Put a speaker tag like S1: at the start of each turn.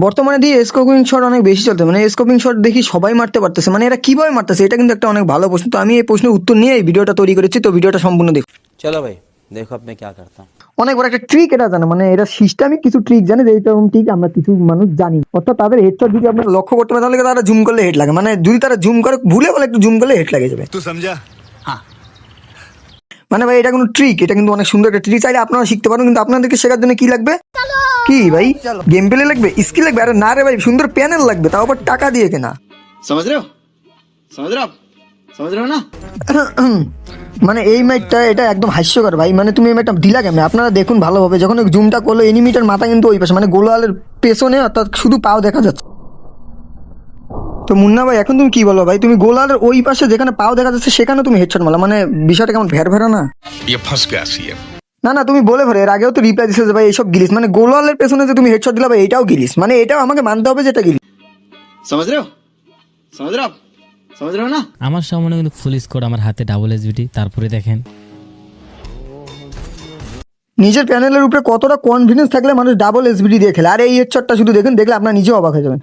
S1: বর্তমানে দিয়ে scoping shot অনেক বেশি চলতে, মানে স্কোপিং শট দেখি সবাই মারতে পারতেছে, মানে এরা কিভাবে মারতেছে, এটা কিন্তু একটা অনেক ভালো প্রশ্ন। তো আমি এই প্রশ্নের উত্তর নিয়ে এই ভিডিওটা তৈরি করেছি, তো ভিডিওটা সম্পূর্ণ দেখুন।
S2: चलो भाई देखो अब मैं क्या करता हूँ।
S1: অনেক বড় একটা ট্রিক এটা জানে, মানে এটা সিস্টেমিক কিছু ট্রিক জানে, যে এরকম ট্রিক আমরা কিছু মানুষ জানি না। অর্থাৎ তাদের হেডশট যদি আপনারা লক্ষ্য করতে পারেন, তাহলে তারা জুম করলে হেড লাগে, মানে যদি তারা জুম করে ভুলে বলে একটু জুম করলে হেড লাগে যাবে।
S3: तू समझा?
S1: মানে ভাই এটা কোনো ট্রিক, এটা কিন্তু অনেক সুন্দর একটা ট্রিক, চাইলে আপনারা শিখতে পারেন। কিন্তু আপনাদেরকে শেখার জন্য কি লাগবে, কি ভাই গেম প্লে লাগবে, স্কিল লাগবে? আরে না রে ভাই, সুন্দর প্যানেল লাগবে, তাও আবার টাকা দিয়ে কেনা।
S2: समझ रहे हो समझ रहे हो ना।
S1: মানে এই ম্যাচটা এটা একদম হাস্যকর ভাই, মানে তুমি এই ম্যাচটা দিলা কেমন? আপনারা দেখুন ভালোভাবে, যখন জুমটা করলো এনিমিটার মাথা কিন্তু ওই পাশে, মানে গোলওয়ালের পেছনে, অর্থাৎ শুধু পাও দেখা যাচ্ছে। তো মুন্না ভাই এখন তুমি কি বলো ভাই, তুমি গোলওয়ালের ওই পাশে যেখানে পাও দেখা যাচ্ছে সেখানে তুমি হেডশট মারলা, মানে বিষয়টা কেমন ভের ভেরা না?
S3: ये फंस गया सीएम।
S1: না না, তুমি বলে ভরে, এর আগেও তো রিপ্লাই দিচ্ছে যে ভাই এইসব গিলিস, মানে গোলওয়ালের পেছনে যে তুমি হেডশট দিলা ভাই, এটাও গিলিস, মানে এটাও আমাকে মানতে হবে যেটা গিলিস।
S2: समझ रहे हो ना।
S4: আমার সামনে কিন্তু ফুল স্কোর, আমার হাতে ডাবল এসবিটি, তারপরে দেখেন
S1: নিজের প্যানেলের উপরে কতটা কনফিডেন্স থাকলে মানুষ ডাবল এসবিডি দিয়ে খেলে। আর এই হেডশটটা শুধু দেখুন, দেখলে আপনার নিজেও অবাক হয়ে যাবেন।